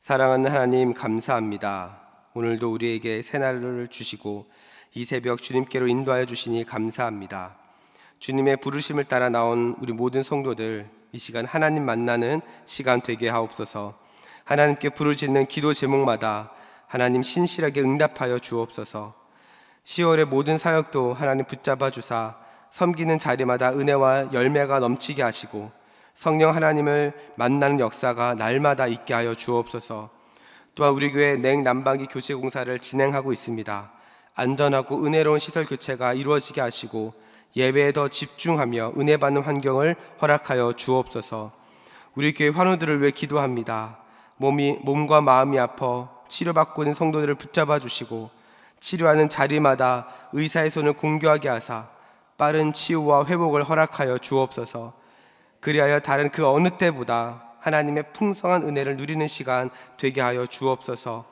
사랑하는 하나님, 감사합니다. 오늘도 우리에게 새날을 주시고 이 새벽 주님께로 인도하여 주시니 감사합니다. 주님의 부르심을 따라 나온 우리 모든 성도들, 이 시간 하나님 만나는 시간 되게 하옵소서. 하나님께 부르짖는 기도 제목마다 하나님 신실하게 응답하여 주옵소서. 10월의 모든 사역도 하나님 붙잡아 주사 섬기는 자리마다 은혜와 열매가 넘치게 하시고 성령 하나님을 만나는 역사가 날마다 있게 하여 주옵소서. 또한 우리 교회 냉난방기 교체 공사를 진행하고 있습니다. 안전하고 은혜로운 시설 교체가 이루어지게 하시고 예배에 더 집중하며 은혜 받는 환경을 허락하여 주옵소서. 우리 교회 환우들을 위해 기도합니다. 몸과 마음이 아파 치료받고 있는 성도들을 붙잡아 주시고 치료하는 자리마다 의사의 손을 공교하게 하사 빠른 치유와 회복을 허락하여 주옵소서. 그리하여 다른 그 어느 때보다 하나님의 풍성한 은혜를 누리는 시간 되게 하여 주옵소서.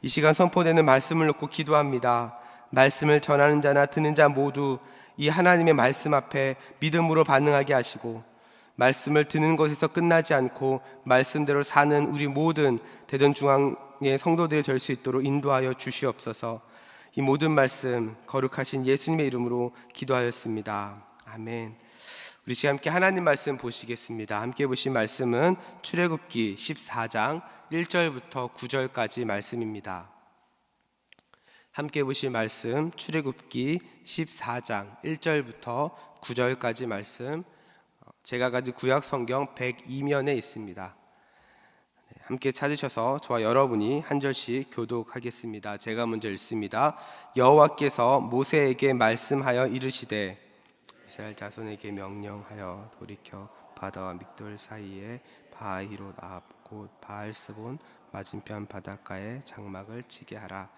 이 시간 선포되는 말씀을 놓고 기도합니다. 말씀을 전하는 자나 듣는 자 모두 이 하나님의 말씀 앞에 믿음으로 반응하게 하시고 말씀을 듣는 것에서 끝나지 않고 말씀대로 사는 우리 모든 대전중앙의 성도들이 될 수 있도록 인도하여 주시옵소서. 이 모든 말씀 거룩하신 예수님의 이름으로 기도하였습니다. 아멘. 우리 지금 함께 하나님 말씀 보시겠습니다. 함께 보신 말씀은 출애굽기 14장 1절부터 9절까지 말씀입니다. 함께 보실 말씀 출애굽기 14장 1절부터 9절까지 말씀, 제가 가진 구약 성경 102면에 있습니다. 함께 찾으셔서 저와 여러분이 한 절씩 교독하겠습니다. 제가 먼저 읽습니다. 여호와께서 모세에게 말씀하여 이르시되 이스라엘 자손에게 명령하여 돌이켜 바다와 믹돌 사이에 바히롯 앞 곧 바알스본 맞은편 바닷가에 장막을 치게 하라.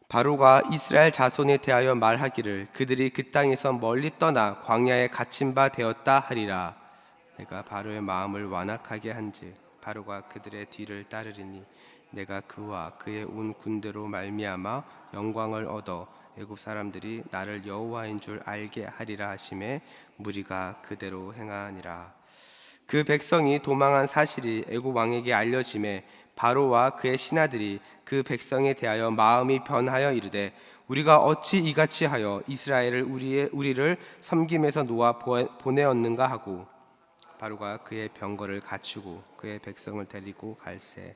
바로가 이스라엘 자손에 대하여 말하기를 그들이 그 땅에서 멀리 떠나 광야에 갇힌 바 되었다 하리라. 내가 바로의 마음을 완악하게 한즉 바로가 그들의 뒤를 따르리니 내가 그와 그의 온 군대로 말미암아 영광을 얻어 애굽 사람들이 나를 여호와인 줄 알게 하리라 하심에 무리가 그대로 행하니라. 그 백성이 도망한 사실이 애굽 왕에게 알려짐에 바로와 그의 신하들이 그 백성에 대하여 마음이 변하여 이르되 우리가 어찌 이같이 하여 이스라엘을 우리를 섬김에서 놓아 보내었는가 하고 바로가 그의 병거를 갖추고 그의 백성을 데리고 갈새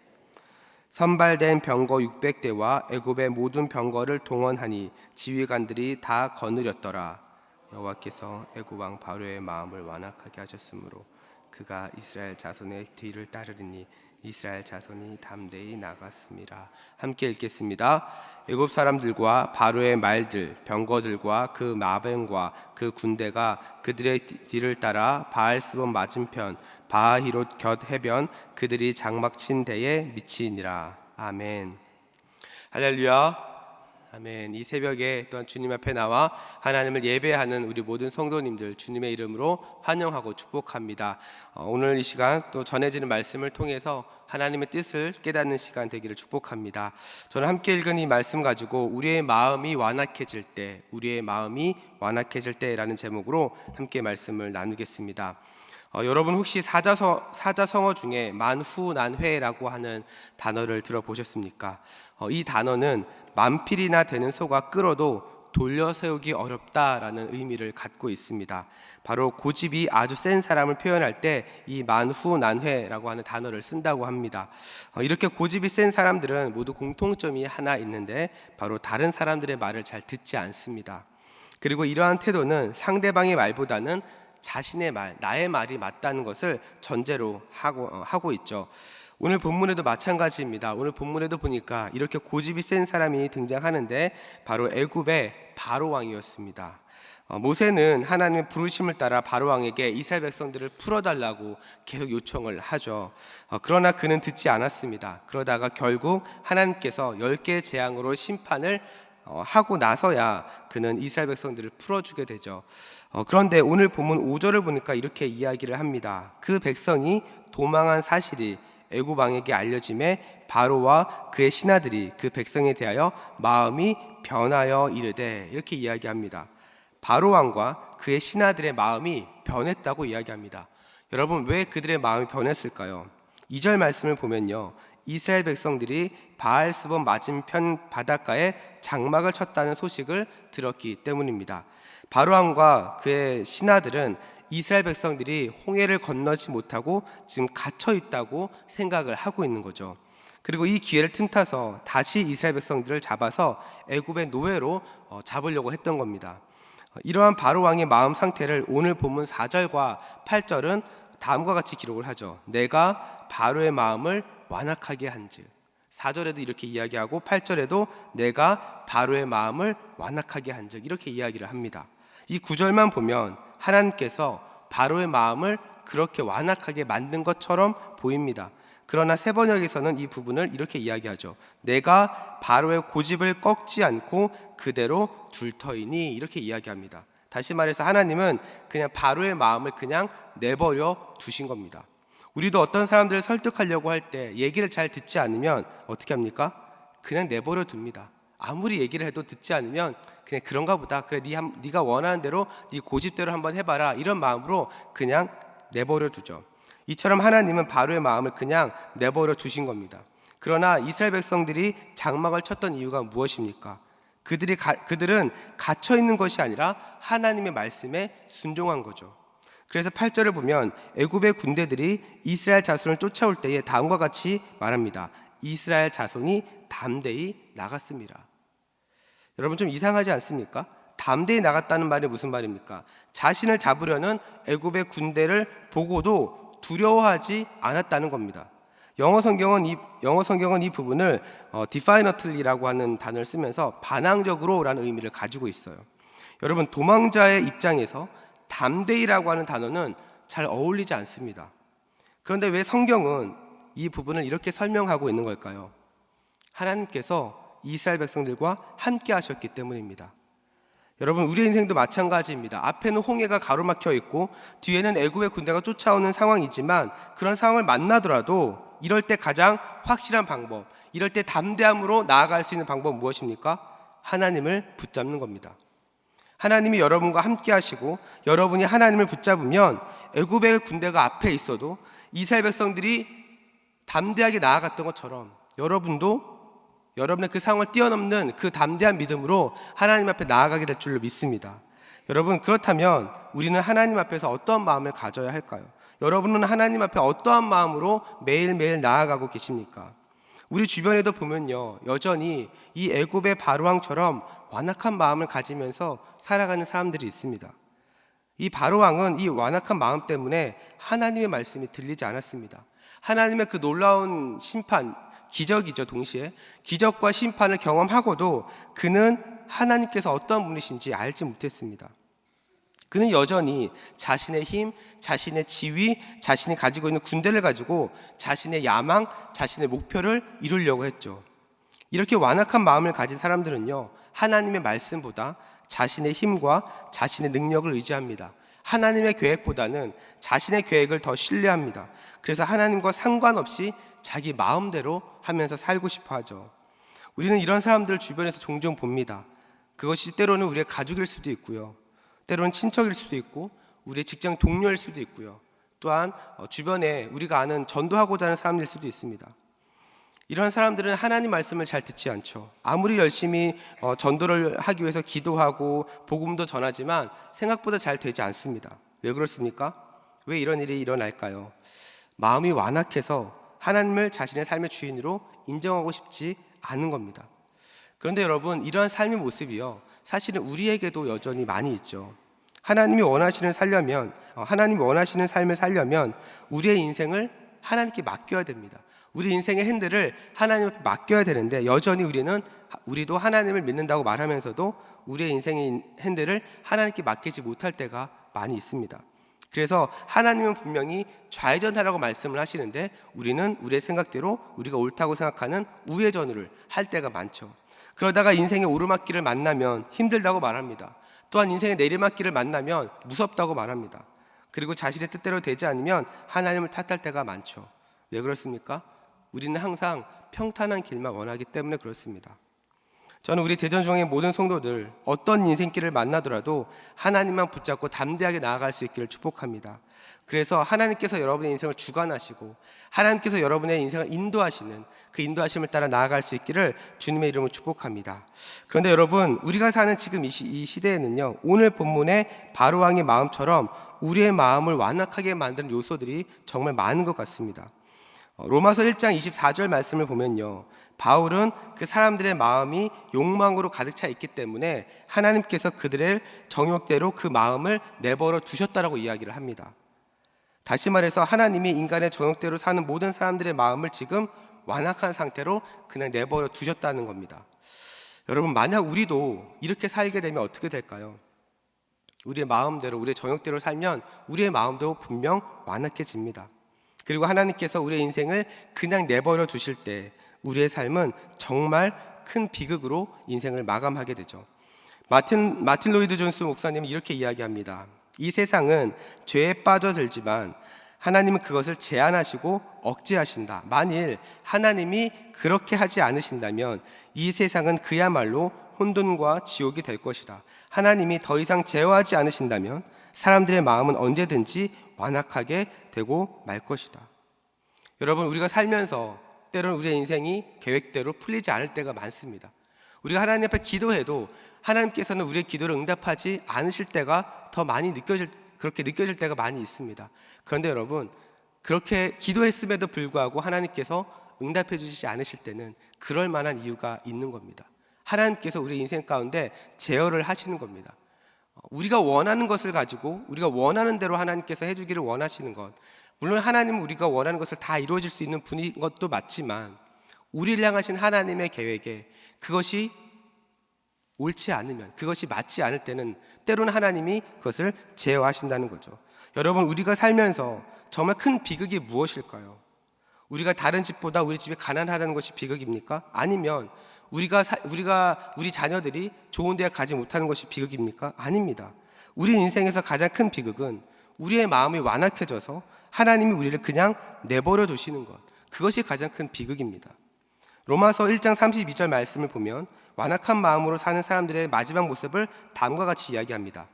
선발된 병거 600대와 애굽의 모든 병거를 동원하니 지휘관들이 다 거느렸더라. 여호와께서 애굽 왕 바로의 마음을 완악하게 하셨으므로 그가 이스라엘 자손의 뒤를 따르리니 이스라엘 자손이 담대히 나갔습니다. 함께 읽겠습니다. 애굽 사람들과 바로의 말들, 병거들과 그 마병과 그 군대가 그들의 뒤를 따라 바알스본 맞은편 바히롯 곁 해변 그들이 장막 친 데에 미치니라. 아멘. 할렐루야. 아멘. 이 새벽에 또한 주님 앞에 나와 하나님을 예배하는 우리 모든 성도님들 주님의 이름으로 환영하고 축복합니다. 오늘 이 시간 또 전해지는 말씀을 통해서 하나님의 뜻을 깨닫는 시간 되기를 축복합니다. 저는 함께 읽은 이 말씀 가지고 우리의 마음이 완악해질 때라는 제목으로 함께 말씀을 나누겠습니다. 여러분 혹시 사자성어 중에 만후난회라고 하는 단어를 들어보셨습니까? 이 단어는 만필이나 되는 소가 끌어도 돌려 세우기 어렵다라는 의미를 갖고 있습니다. 바로 고집이 아주 센 사람을 표현할 때 이 만후난회라고 하는 단어를 쓴다고 합니다. 이렇게 고집이 센 사람들은 모두 공통점이 하나 있는데 바로 다른 사람들의 말을 잘 듣지 않습니다. 그리고 이러한 태도는 상대방의 말보다는 자신의 말, 나의 말이 맞다는 것을 전제로 하고 있죠. 오늘 본문에도 마찬가지입니다. 오늘 본문에도 보니까 이렇게 고집이 센 사람이 등장하는데 바로 애굽의 바로 왕이었습니다. 모세는 하나님의 부르심을 따라 바로 왕에게 이스라엘 백성들을 풀어달라고 계속 요청을 하죠. 그러나 그는 듣지 않았습니다. 그러다가 결국 하나님께서 10개의 재앙으로 심판을 하고 나서야 그는 이스라엘 백성들을 풀어주게 되죠. 그런데 오늘 본문 5절을 보니까 이렇게 이야기를 합니다. 그 백성이 도망한 사실이 애굽 왕에게 알려짐에 바로와 그의 신하들이 그 백성에 대하여 마음이 변하여 이르되 이렇게 이야기합니다. 바로 왕과 그의 신하들의 마음이 변했다고 이야기합니다. 여러분 왜 그들의 마음이 변했을까요? 2절 말씀을 보면요, 이스라엘 백성들이 바알스본 맞은편 바닷가에 장막을 쳤다는 소식을 들었기 때문입니다. 바로왕과 그의 신하들은 이스라엘 백성들이 홍해를 건너지 못하고 지금 갇혀 있다고 생각을 하고 있는 거죠. 그리고 이 기회를 틈타서 다시 이스라엘 백성들을 잡아서 애굽의 노예로 잡으려고 했던 겁니다. 이러한 바로왕의 마음 상태를 오늘 본문 4절과 8절은 다음과 같이 기록을 하죠. 내가 바로의 마음을 완악하게 한즉. 4절에도 이렇게 이야기하고 8절에도 내가 바로의 마음을 완악하게 한즉 이렇게 이야기를 합니다. 이 9절만 보면 하나님께서 바로의 마음을 그렇게 완악하게 만든 것처럼 보입니다. 그러나 세번역에서는 이 부분을 이렇게 이야기하죠. 내가 바로의 고집을 꺾지 않고 그대로 둘 터이니 이렇게 이야기합니다. 다시 말해서 하나님은 그냥 바로의 마음을 그냥 내버려 두신 겁니다. 우리도 어떤 사람들을 설득하려고 할 때 얘기를 잘 듣지 않으면 어떻게 합니까? 그냥 내버려 둡니다. 아무리 얘기를 해도 듣지 않으면 그냥 그런가 보다. 그래, 네가 원하는 대로 네 고집대로 한번 해봐라. 이런 마음으로 그냥 내버려 두죠. 이처럼 하나님은 바로의 마음을 그냥 내버려 두신 겁니다. 그러나 이스라엘 백성들이 장막을 쳤던 이유가 무엇입니까? 그들은 갇혀 있는 것이 아니라 하나님의 말씀에 순종한 거죠. 그래서 8절을 보면 애굽의 군대들이 이스라엘 자손을 쫓아올 때에 다음과 같이 말합니다. 이스라엘 자손이 담대히 나갔습니다. 여러분 좀 이상하지 않습니까? 담대히 나갔다는 말이 무슨 말입니까? 자신을 잡으려는 애굽의 군대를 보고도 두려워하지 않았다는 겁니다. 영어 성경은 이 부분을 defiantly라고 하는 단어를 쓰면서 반항적으로라는 의미를 가지고 있어요. 여러분 도망자의 입장에서 담대히라고 하는 단어는 잘 어울리지 않습니다. 그런데 왜 성경은 이 부분을 이렇게 설명하고 있는 걸까요? 하나님께서 이스라엘 백성들과 함께 하셨기 때문입니다. 여러분 우리의 인생도 마찬가지입니다. 앞에는 홍해가 가로막혀 있고 뒤에는 애굽의 군대가 쫓아오는 상황이지만 그런 상황을 만나더라도 이럴 때 가장 확실한 방법, 이럴 때 담대함으로 나아갈 수 있는 방법은 무엇입니까? 하나님을 붙잡는 겁니다. 하나님이 여러분과 함께 하시고 여러분이 하나님을 붙잡으면 애굽의 군대가 앞에 있어도 이스라엘 백성들이 담대하게 나아갔던 것처럼 여러분도 여러분의 그 상황을 뛰어넘는 그 담대한 믿음으로 하나님 앞에 나아가게 될 줄로 믿습니다. 여러분 그렇다면 우리는 하나님 앞에서 어떠한 마음을 가져야 할까요? 여러분은 하나님 앞에 어떠한 마음으로 매일매일 나아가고 계십니까? 우리 주변에도 보면요 여전히 이 애굽의 바로왕처럼 완악한 마음을 가지면서 살아가는 사람들이 있습니다. 이 바로왕은 이 완악한 마음 때문에 하나님의 말씀이 들리지 않았습니다. 하나님의 그 놀라운 심판, 기적이죠. 동시에 기적과 심판을 경험하고도 그는 하나님께서 어떤 분이신지 알지 못했습니다. 그는 여전히 자신의 힘, 자신의 지위, 자신이 가지고 있는 군대를 가지고 자신의 야망, 자신의 목표를 이루려고 했죠. 이렇게 완악한 마음을 가진 사람들은요 하나님의 말씀보다 자신의 힘과 자신의 능력을 의지합니다. 하나님의 계획보다는 자신의 계획을 더 신뢰합니다. 그래서 하나님과 상관없이 자기 마음대로 하면서 살고 싶어 하죠. 우리는 이런 사람들을 주변에서 종종 봅니다. 그것이 때로는 우리의 가족일 수도 있고요, 때로는 친척일 수도 있고 우리의 직장 동료일 수도 있고요, 또한 주변에 우리가 아는 전도하고자 하는 사람일 수도 있습니다. 이런 사람들은 하나님 말씀을 잘 듣지 않죠. 아무리 열심히 전도를 하기 위해서 기도하고 복음도 전하지만 생각보다 잘 되지 않습니다. 왜 그렇습니까? 왜 이런 일이 일어날까요? 마음이 완악해서 하나님을 자신의 삶의 주인으로 인정하고 싶지 않은 겁니다. 그런데 여러분 이러한 삶의 모습이요 사실은 우리에게도 여전히 많이 있죠. 하나님이 원하시는 삶을 살려면 우리의 인생을 하나님께 맡겨야 됩니다. 우리 인생의 핸들을 하나님 앞에 맡겨야 되는데 여전히 우리도 하나님을 믿는다고 말하면서도 우리의 인생의 핸들을 하나님께 맡기지 못할 때가 많이 있습니다. 그래서 하나님은 분명히 좌회전하라고 말씀을 하시는데 우리는 우리의 생각대로 우리가 옳다고 생각하는 우회전을 할 때가 많죠. 그러다가 인생의 오르막길을 만나면 힘들다고 말합니다. 또한 인생의 내리막길을 만나면 무섭다고 말합니다. 그리고 자신의 뜻대로 되지 않으면 하나님을 탓할 때가 많죠. 왜 그렇습니까? 우리는 항상 평탄한 길만 원하기 때문에 그렇습니다. 저는 우리 대전중앙의 모든 성도들 어떤 인생길을 만나더라도 하나님만 붙잡고 담대하게 나아갈 수 있기를 축복합니다. 그래서 하나님께서 여러분의 인생을 주관하시고 하나님께서 여러분의 인생을 인도하시는 그 인도하심을 따라 나아갈 수 있기를 주님의 이름으로 축복합니다. 그런데 여러분, 우리가 사는 지금 이 시대에는요, 오늘 본문의 바로왕의 마음처럼 우리의 마음을 완악하게 만드는 요소들이 정말 많은 것 같습니다. 로마서 1장 24절 말씀을 보면요, 바울은 그 사람들의 마음이 욕망으로 가득 차 있기 때문에 하나님께서 그들의 정욕대로 그 마음을 내버려 두셨다라고 이야기를 합니다. 다시 말해서 하나님이 인간의 정욕대로 사는 모든 사람들의 마음을 지금 완악한 상태로 그냥 내버려 두셨다는 겁니다. 여러분, 만약 우리도 이렇게 살게 되면 어떻게 될까요? 우리의 마음대로, 우리의 정욕대로 살면 우리의 마음도 분명 완악해집니다. 그리고 하나님께서 우리의 인생을 그냥 내버려 두실 때 우리의 삶은 정말 큰 비극으로 인생을 마감하게 되죠. 마틴 로이드 존스 목사님은 이렇게 이야기합니다. 이 세상은 죄에 빠져들지만 하나님은 그것을 제한하시고 억제하신다. 만일 하나님이 그렇게 하지 않으신다면 이 세상은 그야말로 혼돈과 지옥이 될 것이다. 하나님이 더 이상 제어하지 않으신다면 사람들의 마음은 언제든지 완악하게 되고 말 것이다. 여러분, 우리가 살면서 때로는 우리의 인생이 계획대로 풀리지 않을 때가 많습니다. 우리가 하나님 앞에 기도해도 하나님께서는 우리의 기도를 응답하지 않으실 때가 더 많이 그렇게 느껴질 때가 많이 있습니다. 그런데 여러분, 그렇게 기도했음에도 불구하고 하나님께서 응답해 주시지 않으실 때는 그럴 만한 이유가 있는 겁니다. 하나님께서 우리 인생 가운데 제어를 하시는 겁니다. 우리가 원하는 것을 가지고 우리가 원하는 대로 하나님께서 해주기를 원하시는 것, 물론 하나님은 우리가 원하는 것을 다 이루어질 수 있는 분인 것도 맞지만 우리를 향하신 하나님의 계획에 그것이 옳지 않으면, 그것이 맞지 않을 때는 때로는 하나님이 그것을 제어하신다는 거죠. 여러분, 우리가 살면서 정말 큰 비극이 무엇일까요? 우리가 다른 집보다 우리 집이 가난하다는 것이 비극입니까? 아니면 우리 자녀들이 좋은 대학 가지 못하는 것이 비극입니까? 아닙니다. 우리 인생에서 가장 큰 비극은 우리의 마음이 완악해져서 하나님이 우리를 그냥 내버려 두시는 것, 그것이 가장 큰 비극입니다. 로마서 1장 32절 말씀을 보면 완악한 마음으로 사는 사람들의 마지막 모습을 다음과 같이 이야기합니다.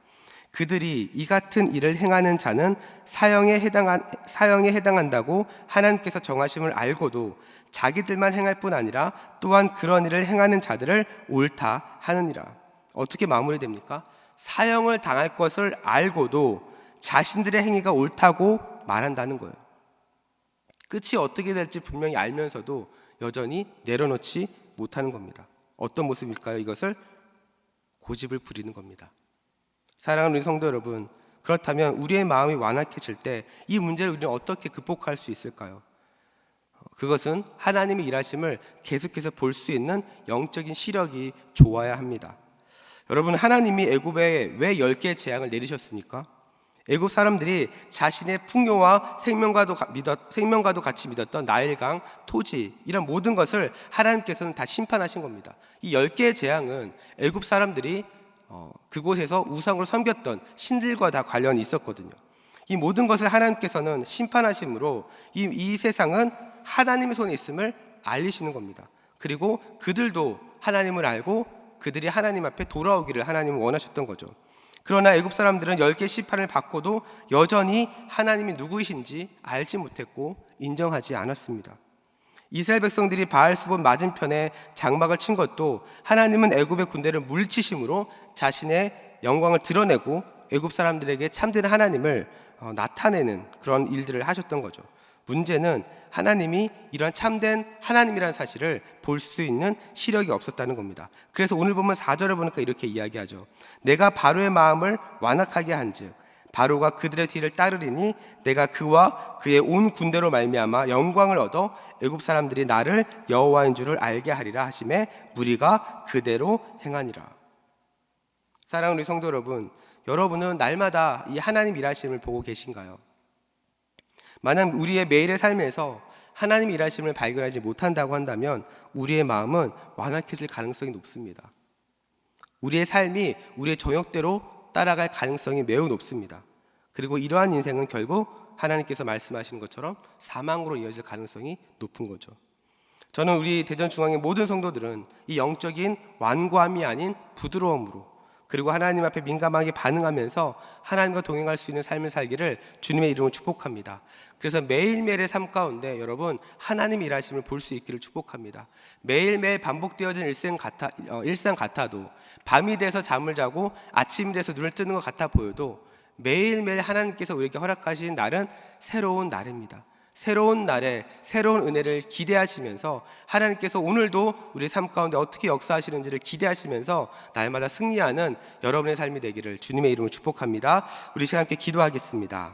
그들이 이 같은 일을 행하는 자는 사형에 해당한다고 하나님께서 정하심을 알고도 자기들만 행할 뿐 아니라 또한 그런 일을 행하는 자들을 옳다 하느니라. 어떻게 마무리됩니까? 사형을 당할 것을 알고도 자신들의 행위가 옳다고 말한다는 거예요. 끝이 어떻게 될지 분명히 알면서도 여전히 내려놓지 못하는 겁니다. 어떤 모습일까요? 이것을 고집을 부리는 겁니다. 사랑하는 우리 성도 여러분, 그렇다면 우리의 마음이 완악해질 때 이 문제를 우리는 어떻게 극복할 수 있을까요? 그것은 하나님의 일하심을 계속해서 볼 수 있는 영적인 시력이 좋아야 합니다. 여러분, 하나님이 애굽에 왜 10개의 재앙을 내리셨습니까? 애굽 사람들이 자신의 풍요와 생명과도 같이 믿었던 나일강, 토지, 이런 모든 것을 하나님께서는 다 심판하신 겁니다. 이 10개의 재앙은 애굽 사람들이 그곳에서 우상으로 섬겼던 신들과 다 관련이 있었거든요. 이 모든 것을 하나님께서는 심판하심으로 이 세상은 하나님의 손에 있음을 알리시는 겁니다. 그리고 그들도 하나님을 알고 그들이 하나님 앞에 돌아오기를 하나님은 원하셨던 거죠. 그러나 애굽 사람들은 10개 심판을 받고도 여전히 하나님이 누구이신지 알지 못했고 인정하지 않았습니다. 이스라엘 백성들이 바알스본 맞은편에 장막을 친 것도 하나님은 애굽의 군대를 물리치심으로 자신의 영광을 드러내고 애굽 사람들에게 참된 하나님을 나타내는 그런 일들을 하셨던 거죠. 문제는 하나님이 이러한 참된 하나님이라는 사실을 볼 수 있는 시력이 없었다는 겁니다. 그래서 오늘 보면 4절을 보니까 이렇게 이야기하죠. 내가 바로의 마음을 완악하게 한즉 바로가 그들의 뒤를 따르리니 내가 그와 그의 온 군대로 말미암아 영광을 얻어 애굽 사람들이 나를 여호와인 줄을 알게 하리라 하시매 무리가 그대로 행하니라. 사랑하는 우리 성도 여러분, 여러분은 날마다 이 하나님 일하심을 보고 계신가요? 만약 우리의 매일의 삶에서 하나님 일하심을 발견하지 못한다고 한다면 우리의 마음은 완악해질 가능성이 높습니다. 우리의 삶이 우리의 정욕대로 따라갈 가능성이 매우 높습니다. 그리고 이러한 인생은 결국 하나님께서 말씀하시는 것처럼 사망으로 이어질 가능성이 높은 거죠. 저는 우리 대전중앙의 모든 성도들은 이 영적인 완고함이 아닌 부드러움으로, 그리고 하나님 앞에 민감하게 반응하면서 하나님과 동행할 수 있는 삶을 살기를 주님의 이름으로 축복합니다. 그래서 매일매일의 삶 가운데 여러분 하나님 일하심을 볼 수 있기를 축복합니다. 매일매일 반복되어진 일상 같아도 밤이 돼서 잠을 자고 아침이 돼서 눈을 뜨는 것 같아 보여도 매일매일 하나님께서 우리에게 허락하신 날은 새로운 날입니다. 새로운 날에 새로운 은혜를 기대하시면서 하나님께서 오늘도 우리 삶 가운데 어떻게 역사하시는지를 기대하시면서 날마다 승리하는 여러분의 삶이 되기를 주님의 이름으로 축복합니다. 우리 시간 함께 기도하겠습니다.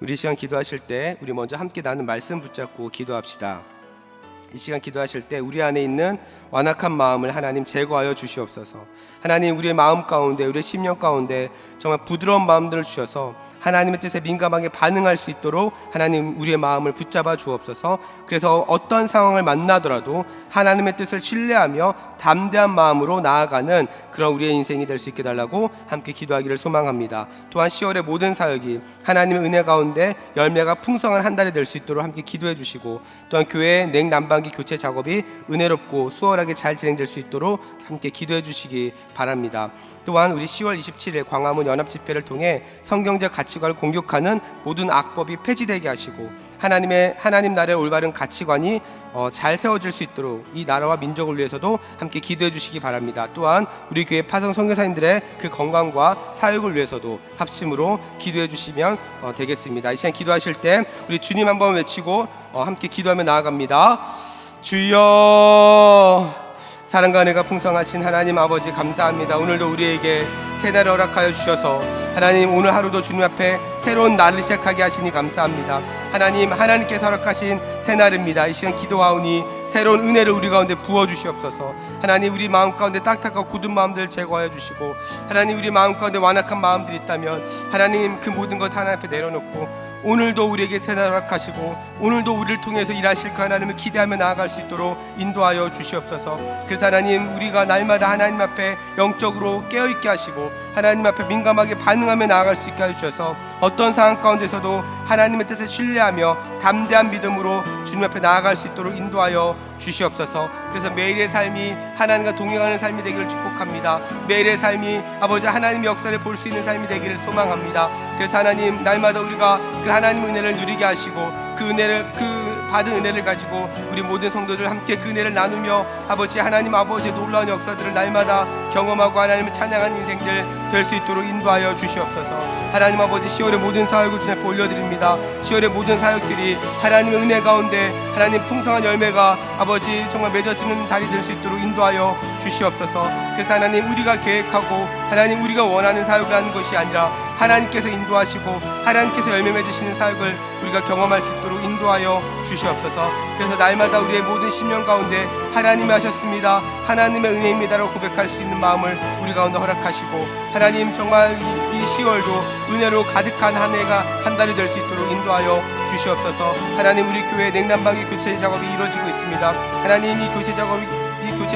우리 시간 기도하실 때 우리 먼저 함께 나눈 말씀 붙잡고 기도합시다. 이 시간 기도하실 때 우리 안에 있는 완악한 마음을 하나님 제거하여 주시옵소서. 하나님 우리의 마음 가운데 우리의 심령 가운데 정말 부드러운 마음들을 주셔서 하나님의 뜻에 민감하게 반응할 수 있도록 하나님 우리의 마음을 붙잡아 주옵소서. 그래서 어떤 상황을 만나더라도 하나님의 뜻을 신뢰하며 담대한 마음으로 나아가는 그런 우리의 인생이 될 수 있게 달라고 함께 기도하기를 소망합니다. 또한 10월의 모든 사역이 하나님의 은혜 가운데 열매가 풍성한 한 달이 될 수 있도록 함께 기도해 주시고, 또한 교회의 냉난방기 교체 작업이 은혜롭고 수월하게 잘 진행될 수 있도록 함께 기도해 주시기 바랍니다. 또한 우리 10월 27일 광화문 연합집회를 통해 성경적 가치관을 공격하는 모든 악법이 폐지되게 하시고 하나님 나라의 올바른 가치관이 잘 세워질 수 있도록 이 나라와 민족을 위해서도 함께 기도해 주시기 바랍니다. 또한 우리 교회 파송 선교사님들의 그 건강과 사역을 위해서도 합심으로 기도해 주시면 되겠습니다. 이 시간 기도하실 때 우리 주님 한번 외치고 함께 기도하며 나아갑니다. 주여, 사랑과 은혜가 풍성하신 하나님 아버지 감사합니다. 오늘도 우리에게 새 날을 허락하여 주셔서 하나님 오늘 하루도 주님 앞에 새로운 날을 시작하게 하시니 감사합니다. 하나님께서 허락하신 새 날입니다. 이 시간 기도하오니 새로운 은혜를 우리 가운데 부어주시옵소서. 하나님 우리 마음 가운데 딱딱하고 굳은 마음들을 제거하여 주시고, 하나님 우리 마음 가운데 완악한 마음들이 있다면 하나님 그 모든 것 하나님 앞에 내려놓고 오늘도 우리에게 새 날을 허락하시고 오늘도 우리를 통해서 일하실 그 하나님을 기대하며 나아갈 수 있도록 인도하여 주시옵소서. 그래서 하나님 우리가 날마다 하나님 앞에 영적으로 깨어있게 하시고 하나님 앞에 민감하게 반응하며 나아갈 수 있게 해주셔서 어떤 상황 가운데서도 하나님의 뜻을 신뢰하며 담대한 믿음으로 주님 앞에 나아갈 수 있도록 인도하여 주시옵소서. 그래서 매일의 삶이 하나님과 동행하는 삶이 되기를 축복합니다. 매일의 삶이 아버지 하나님의 역사를 볼 수 있는 삶이 되기를 소망합니다. 그래서 하나님 날마다 우리가 그 하나님의 은혜를 누리게 하시고 그 받은 은혜를 가지고 우리 모든 성도들 함께 그 은혜를 나누며 하나님 아버지의 놀라운 역사들을 날마다 경험하고 하나님을 찬양하는 인생들 될 수 있도록 인도하여 주시옵소서. 하나님 아버지 10월의 모든 사역을 주님 앞에 올려드립니다. 10월의 모든 사역들이 하나님의 은혜 가운데 하나님 풍성한 열매가 아버지 정말 맺어지는 달이 될 수 있도록 인도하여 주시옵소서. 그래서 하나님 우리가 계획하고 하나님 우리가 원하는 사역을 하는 것이 아니라 하나님께서 인도하시고 하나님께서 열매 맺으시는 사역을 우리가 경험할 수 있도록 인도하여 주시옵소서. 그래서 날마다 우리의 모든 심령 가운데 하나님이 하셨습니다, 하나님의 은혜입니다라고 고백할 수 있는 마음을 우리 가운데 허락하시고 하나님 정말 이 10월도 은혜로 가득한 한 달이 될 수 있도록 인도하여 주시옵소서. 하나님 우리 교회 냉난방기 교체 작업이 이루어지고 있습니다. 하나님 이 교체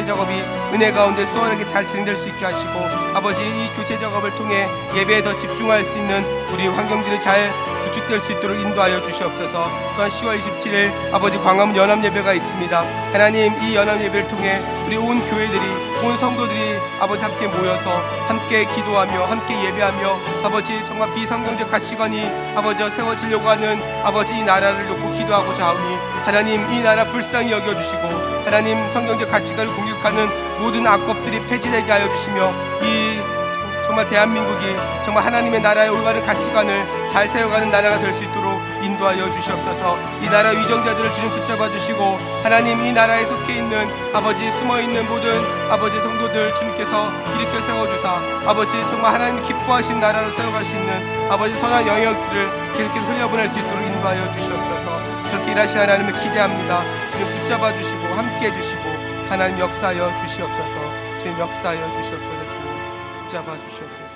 작업이 은혜 가운데 수월하게 잘 진행될 수 있게 하시고 아버지 이 교체 작업을 통해 예배에 더 집중할 수 있는 우리 환경들이 잘 구축될 수 있도록 인도하여 주시옵소서. 또한 10월 27일 아버지 광화문 연합 예배가 있습니다. 하나님 이 연합 예배를 통해 우리 온 교회들이 온 성도들이 아버지 함께 모여서 함께 기도하며 함께 예배하며 아버지 정말 비성경적 가치관이 아버지 세워지려고 하는 아버지 이 나라를 놓고 기도하고자 하오니 하나님 이 나라 불쌍히 여겨주시고 하나님 성경적 가치관을 공격하는 모든 악법들이 폐지되게 하여 주시며 이 정말 대한민국이 정말 하나님의 나라의 올바른 가치관을 잘 세워가는 나라가 될 수 있도록 인도하여 주시옵소서. 이 나라 위정자들을 주님 붙잡아 주시고 하나님 이 나라에 속해 있는 아버지 숨어있는 모든 아버지 성도들 주님께서 일으켜 세워주사 아버지 정말 하나님 기뻐하신 나라로 세워갈 수 있는 아버지 선한 영역들을 계속해서 흘려보낼 수 있도록 인도하여 주시옵소서. 그렇게 일하신 하나님을 기대합니다. 주님 붙잡아 주시고 함께 해주시고 하나님 역사하여 주시옵소서. 주님 역사하여 주시옵소서. 붙잡아 주시옵소서.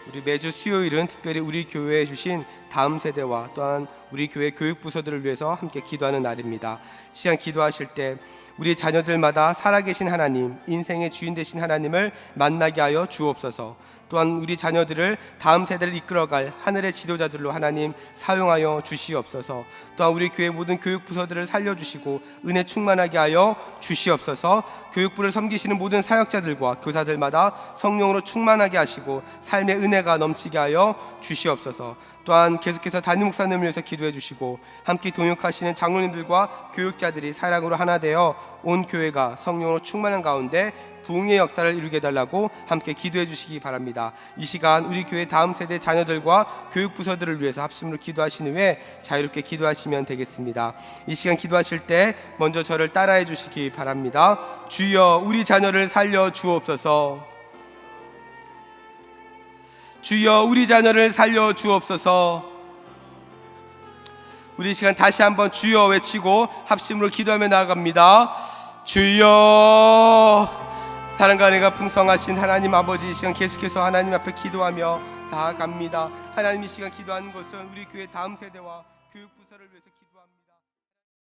우리 매주 수요일은 특별히 우리 교회에 주신 다음 세대와 또한 우리 교회 교육부서들을 위해서 함께 기도하는 날입니다. 시간 기도하실 때 우리 자녀들마다 살아계신 하나님, 인생의 주인 되신 하나님을 만나게 하여 주옵소서. 또한 우리 자녀들을 다음 세대를 이끌어갈 하늘의 지도자들로 하나님 사용하여 주시옵소서. 또한 우리 교회 모든 교육부서들을 살려주시고 은혜 충만하게 하여 주시옵소서. 교육부를 섬기시는 모든 사역자들과 교사들마다 성령으로 충만하게 하시고 삶의 은혜가 넘치게 하여 주시옵소서. 또한 계속해서 담임 목사님을 위해서 기도해 주시고 함께 동역하시는 장로님들과 교육자들이 사랑으로 하나 되어 온 교회가 성령으로 충만한 가운데 부흥의 역사를 이루게 해달라고 함께 기도해 주시기 바랍니다. 이 시간 우리 교회 다음 세대 자녀들과 교육부서들을 위해서 합심으로 기도하신 후에 자유롭게 기도하시면 되겠습니다. 이 시간 기도하실 때 먼저 저를 따라해 주시기 바랍니다. 주여 우리 자녀를 살려 주옵소서. 주여 우리 자녀를 살려 주옵소서. 우리 시간 다시 한번 주여 외치고 합심으로 기도하며 나아갑니다. 주여. 사랑과 은혜가 풍성하신 하나님 아버지, 이 시간 계속해서 하나님 앞에 기도하며 나아갑니다. 하나님, 이 시간 기도하는 것은 우리 교회 다음 세대와